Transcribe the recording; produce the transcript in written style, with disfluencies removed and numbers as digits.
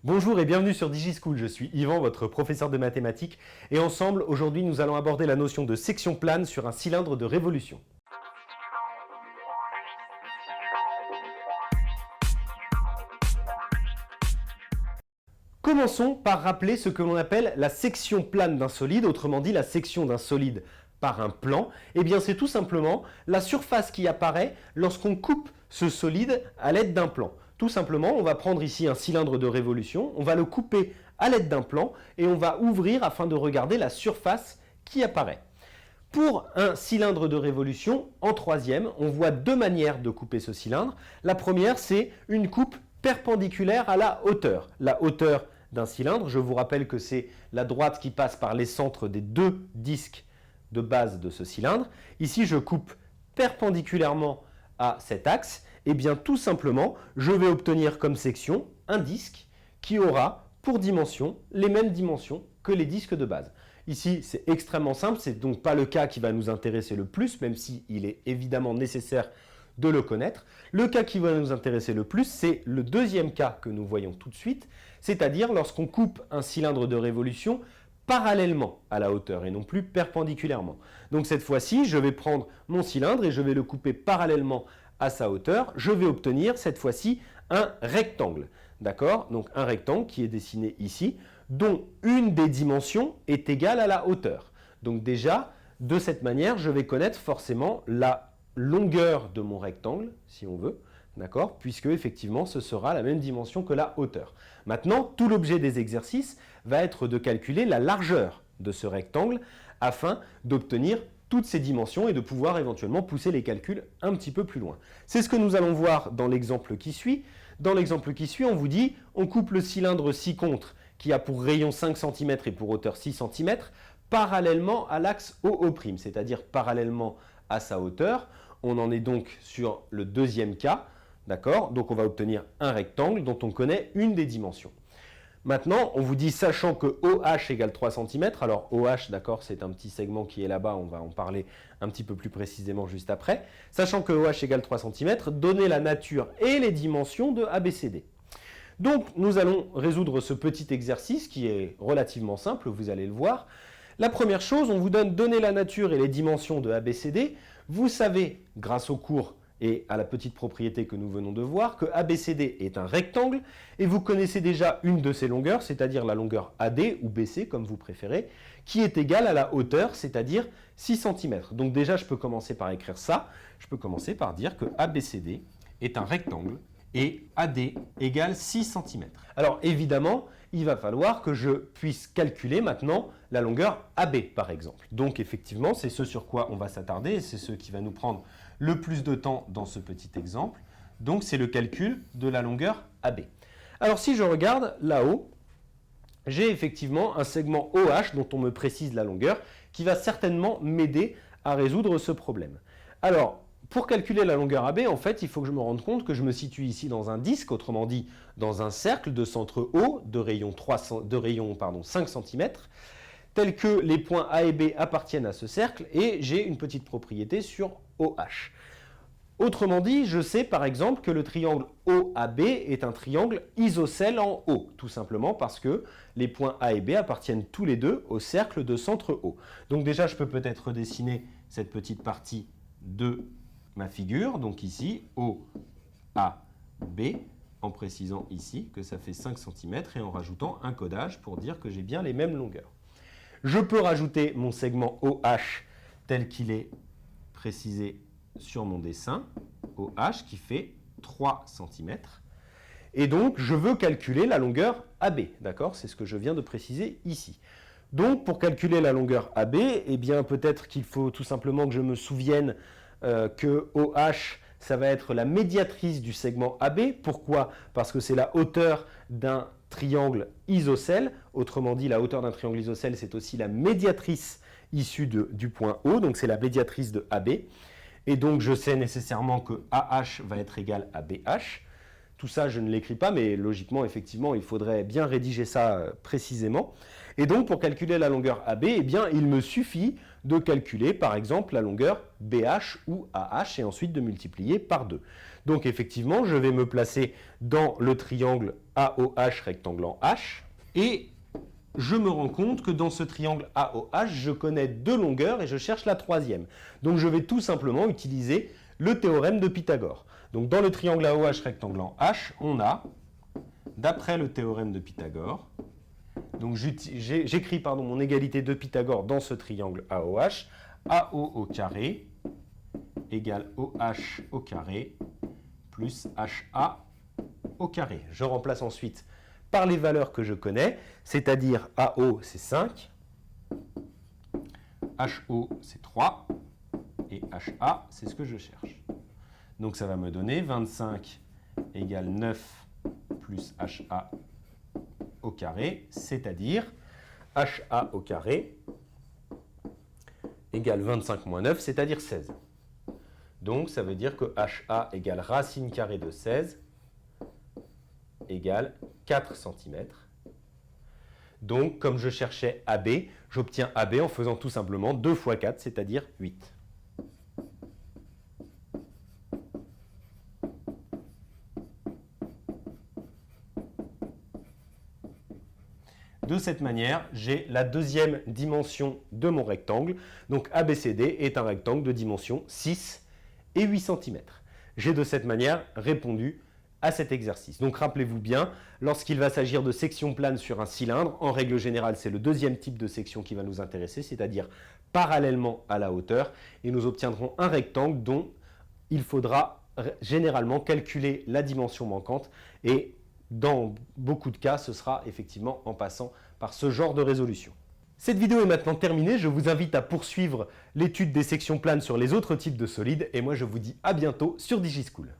Bonjour et bienvenue sur DigiSchool, je suis Yvan, votre professeur de mathématiques, et ensemble, aujourd'hui, nous allons aborder la notion de section plane sur un cylindre de révolution. Commençons par rappeler ce que l'on appelle la section plane d'un solide, autrement dit la section d'un solide par un plan. Eh bien, c'est tout simplement la surface qui apparaît lorsqu'on coupe ce solide à l'aide d'un plan. Tout simplement, on va prendre ici un cylindre de révolution, on va le couper à l'aide d'un plan et on va ouvrir afin de regarder la surface qui apparaît. Pour un cylindre de révolution, en troisième, on voit deux manières de couper ce cylindre. La première, c'est une coupe perpendiculaire à la hauteur. La hauteur d'un cylindre, je vous rappelle que c'est la droite qui passe par les centres des deux disques de base de ce cylindre. Ici, je coupe perpendiculairement à cet axe. Eh bien, tout simplement, je vais obtenir comme section un disque qui aura pour dimension les mêmes dimensions que les disques de base. Ici, c'est extrêmement simple, c'est donc pas le cas qui va nous intéresser le plus, même s'il est évidemment nécessaire de le connaître. Le cas qui va nous intéresser le plus, c'est le deuxième cas que nous voyons tout de suite, c'est-à-dire lorsqu'on coupe un cylindre de révolution parallèlement à la hauteur et non plus perpendiculairement. Donc cette fois-ci, je vais prendre mon cylindre et je vais le couper parallèlement à sa hauteur. Je vais obtenir cette fois-ci un rectangle. D'accord? Donc un rectangle qui est dessiné ici, dont une des dimensions est égale à la hauteur. Donc déjà, de cette manière, je vais connaître forcément la longueur de mon rectangle, si on veut, d'accord? Puisque effectivement, ce sera la même dimension que la hauteur. Maintenant, tout l'objet des exercices va être de calculer la largeur de ce rectangle afin d'obtenir toutes ces dimensions et de pouvoir éventuellement pousser les calculs un petit peu plus loin. C'est ce que nous allons voir dans l'exemple qui suit. Dans l'exemple qui suit, on vous dit, on coupe le cylindre ci-contre qui a pour rayon 5 cm et pour hauteur 6 cm, parallèlement à l'axe OO', c'est-à-dire parallèlement à sa hauteur. On en est donc sur le deuxième cas, d'accord? Donc on va obtenir un rectangle dont on connaît une des dimensions. Maintenant, on vous dit, sachant que OH égale 3 cm, alors OH, d'accord, c'est un petit segment qui est là-bas, on va en parler un petit peu plus précisément juste après. Sachant que OH égale 3 cm, donnez la nature et les dimensions de ABCD. Donc, nous allons résoudre ce petit exercice qui est relativement simple, vous allez le voir. La première chose, on vous donne donner la nature et les dimensions de ABCD. Vous savez, grâce au cours et à la petite propriété que nous venons de voir, que ABCD est un rectangle et vous connaissez déjà une de ses longueurs, c'est-à-dire la longueur AD ou BC, comme vous préférez, qui est égale à la hauteur, c'est-à-dire 6 cm. Donc déjà, je peux commencer par écrire ça. Je peux commencer par dire que ABCD est un rectangle et AD égale 6 cm. Alors évidemment, il va falloir que je puisse calculer maintenant la longueur AB par exemple. Donc effectivement, c'est ce sur quoi on va s'attarder et c'est ce qui va nous prendre le plus de temps dans ce petit exemple. Donc c'est le calcul de la longueur AB. Alors si je regarde là-haut, j'ai effectivement un segment OH dont on me précise la longueur qui va certainement m'aider à résoudre ce problème. Alors, pour calculer la longueur AB, en fait, il faut que je me rende compte que je me situe ici dans un disque, autrement dit dans un cercle de centre O de rayon, 5 cm, tel que les points A et B appartiennent à ce cercle et j'ai une petite propriété sur OH. Autrement dit, je sais par exemple que le triangle OAB est un triangle isocèle en O, tout simplement parce que les points A et B appartiennent tous les deux au cercle de centre O. Donc déjà, je peux peut-être dessiner cette petite partie de ma figure, donc ici, OAB, en précisant ici que ça fait 5 cm et en rajoutant un codage pour dire que j'ai bien les mêmes longueurs. Je peux rajouter mon segment OH tel qu'il est précisé sur mon dessin, OH qui fait 3 cm. Et donc, je veux calculer la longueur AB, d'accord? C'est ce que je viens de préciser ici. Donc, pour calculer la longueur AB, eh bien, peut-être qu'il faut tout simplement que je me souvienne que OH, ça va être la médiatrice du segment AB. Pourquoi? Parce que c'est la hauteur d'un triangle isocèle. Autrement dit, la hauteur d'un triangle isocèle, c'est aussi la médiatrice issue du point O. Donc, c'est la médiatrice de AB. Et donc, je sais nécessairement que AH va être égal à BH. Tout ça, je ne l'écris pas, mais logiquement, effectivement, il faudrait bien rédiger ça précisément. Et donc, pour calculer la longueur AB, eh bien, il me suffit de calculer par exemple la longueur BH ou AH et ensuite de multiplier par 2. Donc effectivement, je vais me placer dans le triangle AOH rectangle en H et je me rends compte que dans ce triangle AOH, je connais deux longueurs et je cherche la troisième. Donc je vais tout simplement utiliser le théorème de Pythagore. Donc dans le triangle AOH rectangle en H, on a, d'après le théorème de Pythagore, donc j'écris mon égalité de Pythagore dans ce triangle AOH, AO au carré égale OH au carré plus HA au carré. Je remplace ensuite par les valeurs que je connais, c'est-à-dire AO c'est 5, HO c'est 3 et HA c'est ce que je cherche. Donc ça va me donner 25 égale 9 plus HA au carré, c'est-à-dire HA au carré égale 25 moins 9, c'est-à-dire 16. Donc ça veut dire que HA égale racine carrée de 16 égale 4 cm. Donc comme je cherchais AB, j'obtiens AB en faisant tout simplement 2 fois 4, c'est-à-dire 8. De cette manière, j'ai la deuxième dimension de mon rectangle. Donc ABCD est un rectangle de dimension 6 et 8 cm. J'ai de cette manière répondu à cet exercice. Donc rappelez-vous bien, lorsqu'il va s'agir de section plane sur un cylindre, en règle générale, c'est le deuxième type de section qui va nous intéresser, c'est-à-dire parallèlement à la hauteur, et nous obtiendrons un rectangle dont il faudra généralement calculer la dimension manquante, et dans beaucoup de cas, ce sera effectivement en passant par ce genre de résolution. Cette vidéo est maintenant terminée, je vous invite à poursuivre l'étude des sections planes sur les autres types de solides, et moi je vous dis à bientôt sur DigiSchool.